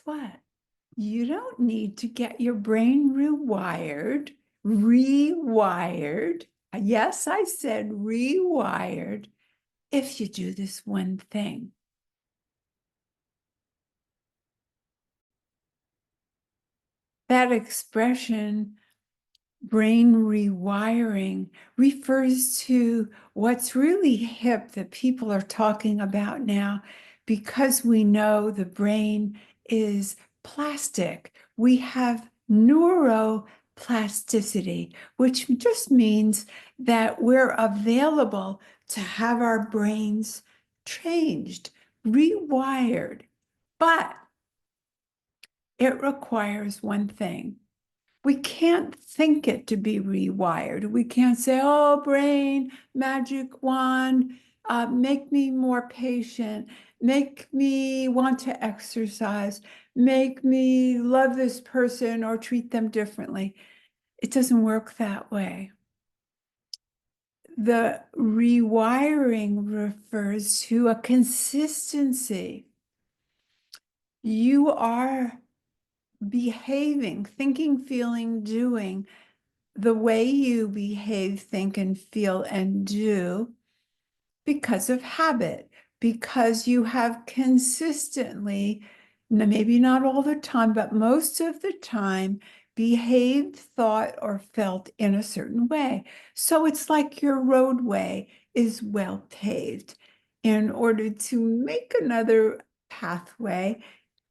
what? You don't need to get your brain rewired. Yes, I said rewired if you do this one thing. That expression, brain rewiring, refers to what's really hip that people are talking about now, because we know the brain is plastic. We have neuroplasticity, which just means that we're available to have our brains changed, rewired. But it requires one thing. We can't think it to be rewired. We can't say, oh, brain, magic wand, make me more patient, make me want to exercise, make me love this person or treat them differently. It doesn't work that way. The rewiring refers to a consistency. You are behaving, thinking, feeling, doing the way you behave, think, and feel and do because of habit, because you have consistently, maybe not all the time, but most of the time, behaved, thought, or felt in a certain way. So it's like your roadway is well paved. In order to make another pathway,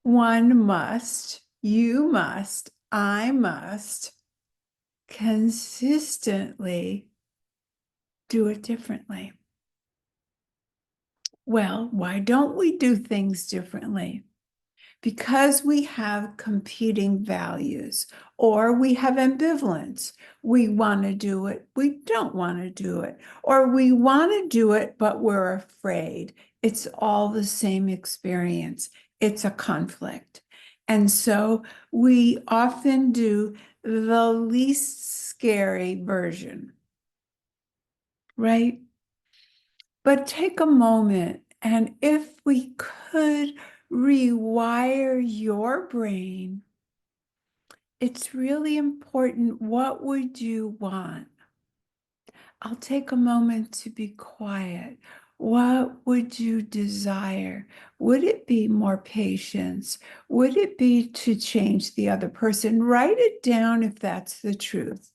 one must, you must, I must consistently do it differently. Well, why don't we do things differently? Because we have competing values, or we have ambivalence. We want to do it, we don't want to do it, or we want to do it, but we're afraid. It's all the same experience. It's a conflict. And so we often do the least scary version, right? But take a moment, and if we could rewire your brain, it's really important. What would you want? I'll take a moment to be quiet. What would you desire? Would it be more patience? Would it be to change the other person? Write it down if that's the truth.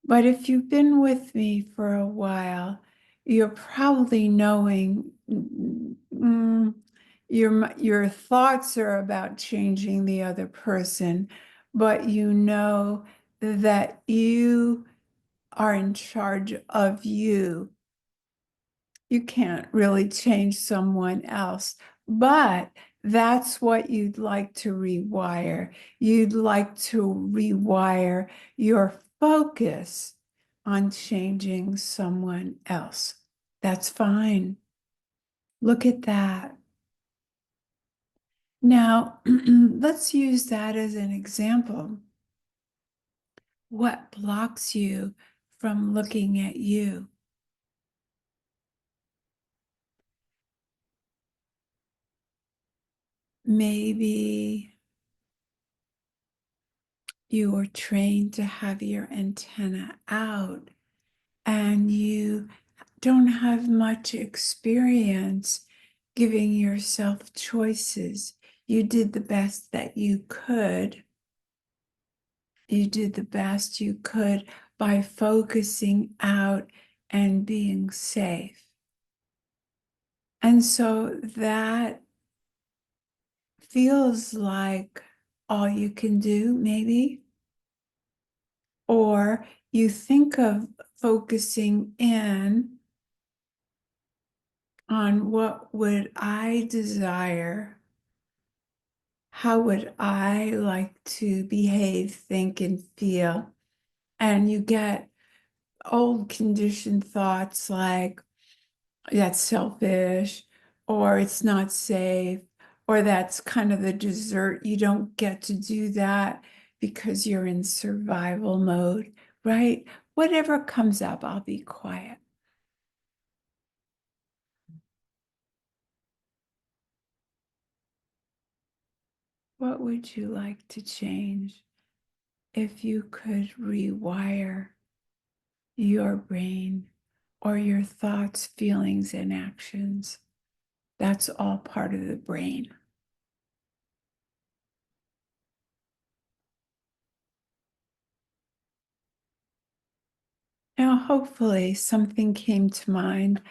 But if you've been with me for a while, you're probably knowing your thoughts are about changing the other person, but you know that you are in charge of you. You can't really change someone else, but that's what you'd like to rewire. You'd like to rewire your focus on changing someone else. That's fine. Look at that. Now, let's use that as an example. What blocks you from looking at you? Maybe you were trained to have your antenna out and you don't have much experience giving yourself choices. You did the best that you could. You did the best you could by focusing out and being safe. And so that feels like all you can do, maybe. Or you think of focusing in on what would I desire? How would I like to behave, think, and feel? And you get old conditioned thoughts like, that's selfish, or it's not safe, or that's kind of the dessert. You don't get to do that because you're in survival mode, right? Whatever comes up, I'll be quiet. What would you like to change if you could rewire your brain or your thoughts, feelings, and actions? That's all part of the brain. Now, hopefully, something came to mind,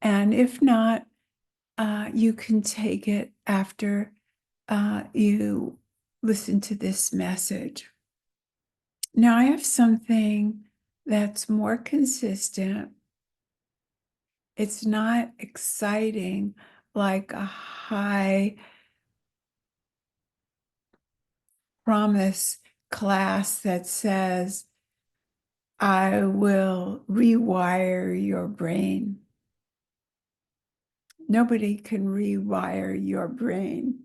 and if not, you can take it after you listen to this message. Now, I have something that's more consistent. It's not exciting like a high promise class that says, I will rewire your brain. Nobody can rewire your brain.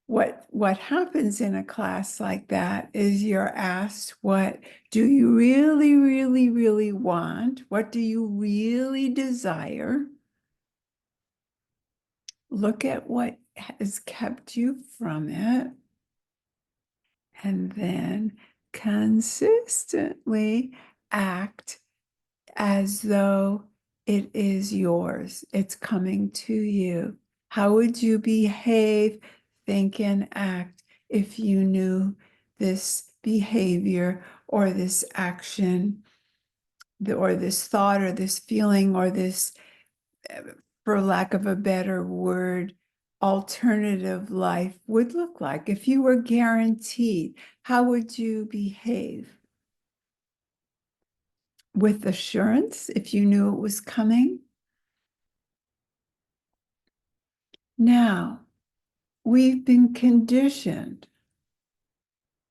What happens in a class like that is you're asked, what do you really, really, really want? What do you really desire? Look at what has kept you from it, and then consistently act as though it is yours. It's coming to you. How would you behave, think, and act if you knew this behavior or this action or this thought or this feeling or this, for lack of a better word, alternative life would look like? If you were guaranteed, how would you behave? With assurance, if you knew it was coming? Now, we've been conditioned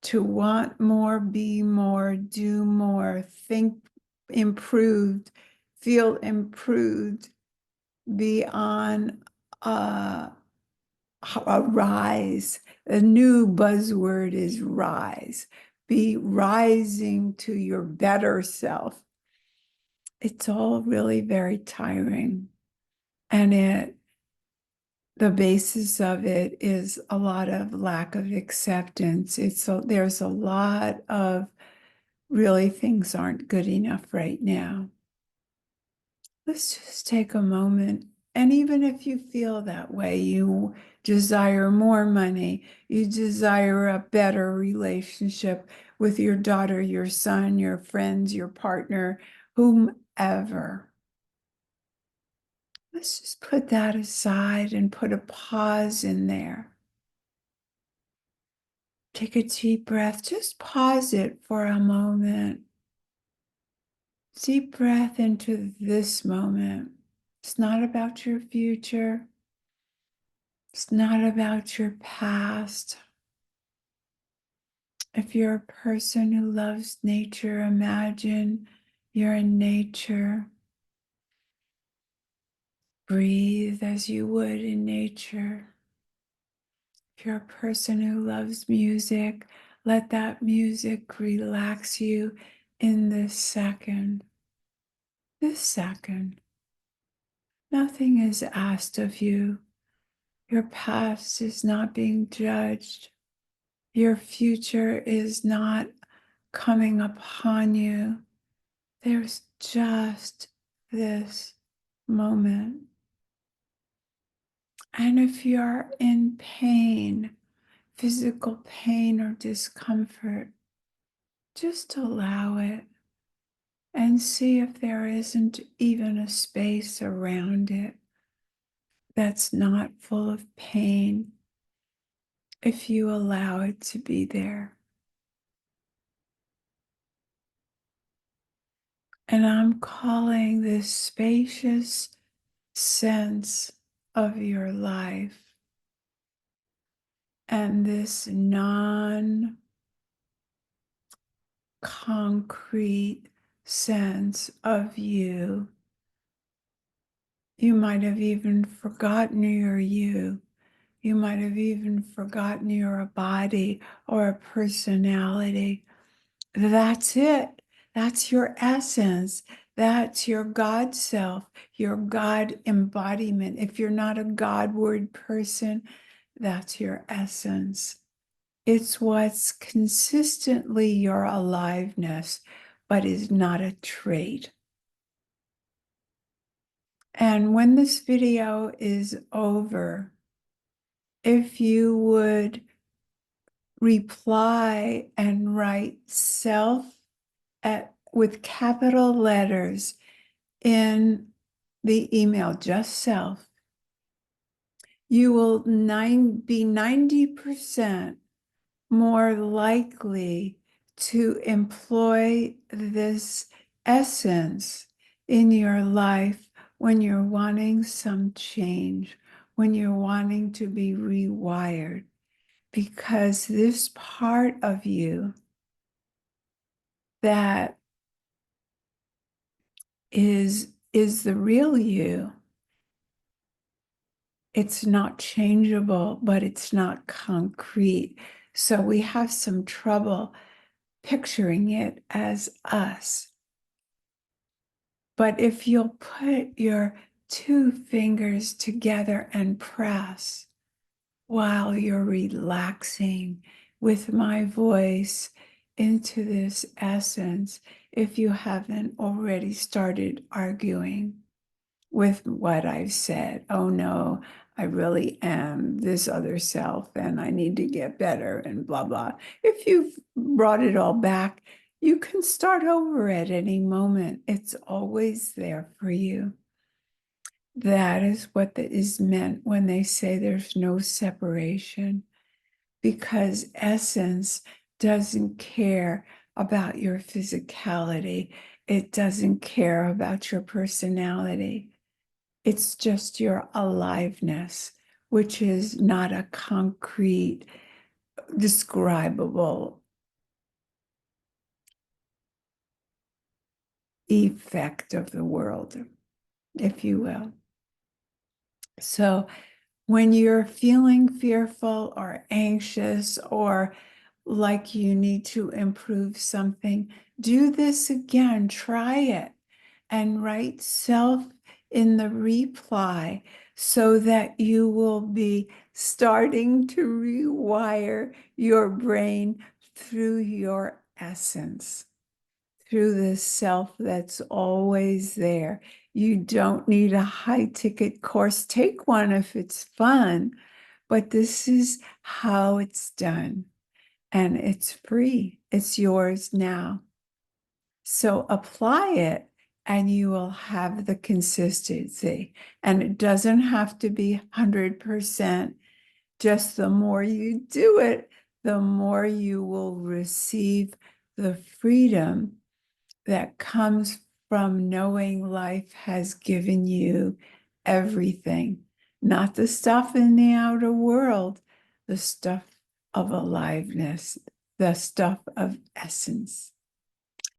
to want more, be more, do more, think improved, feel improved, be on a rise. A new buzzword is rise. Be rising to your better self. It's all really very tiring. And the basis of it is a lot of lack of acceptance. There's a lot of really things aren't good enough right now. Let's just take a moment. And even if you feel that way, you desire more money, you desire a better relationship with your daughter, your son, your friends, your partner, whomever. Let's just put that aside and put a pause in there. Take a deep breath. Just pause it for a moment. Deep breath into this moment. It's not about your future. It's not about your past. If you're a person who loves nature, imagine you're in nature. Breathe as you would in nature. If you're a person who loves music, let that music relax you in this second. This second. Nothing is asked of you. Your past is not being judged. Your future is not coming upon you. There's just this moment. And if you're in pain, physical pain or discomfort, just allow it and see if there isn't even a space around it that's not full of pain, if you allow it to be there. And I'm calling this spacious sense of your life and this non-concrete sense of you. You might have even forgotten you're you. You might have even forgotten you're a body or a personality. That's it. That's your essence. That's your God self, your God embodiment. If you're not a Godward person, that's your essence. It's what's consistently your aliveness, but is not a trait. And when this video is over, if you would reply and write self with capital letters in the email, just self, you will be 90% more likely to employ this essence in your life when you're wanting some change, when you're wanting to be rewired, because this part of you that is the real you. It's not changeable, but it's not concrete. So we have some trouble picturing it as us. But if you'll put your two fingers together and press while you're relaxing with my voice into this essence, if you haven't already started arguing with what I've said, oh no, I really am this other self and I need to get better and blah, blah. If you've brought it all back, you can start over at any moment. It's always there for you. That is what is meant when they say there's no separation, because essence doesn't care about your physicality. It doesn't care about your personality. It's just your aliveness, which is not a concrete, describable effect of the world, if you will. So when you're feeling fearful or anxious or like you need to improve something, do this again, try it, and write self in the reply so that you will be starting to rewire your brain through your essence, through the self that's always there. You don't need a high-ticket course. Take one if it's fun, but this is how it's done, and it's free. It's yours now. So apply it and you will have the consistency. And it doesn't have to be 100%. Just the more you do it, the more you will receive the freedom that comes from knowing life has given you everything, not the stuff in the outer world, the stuff of aliveness, the stuff of essence.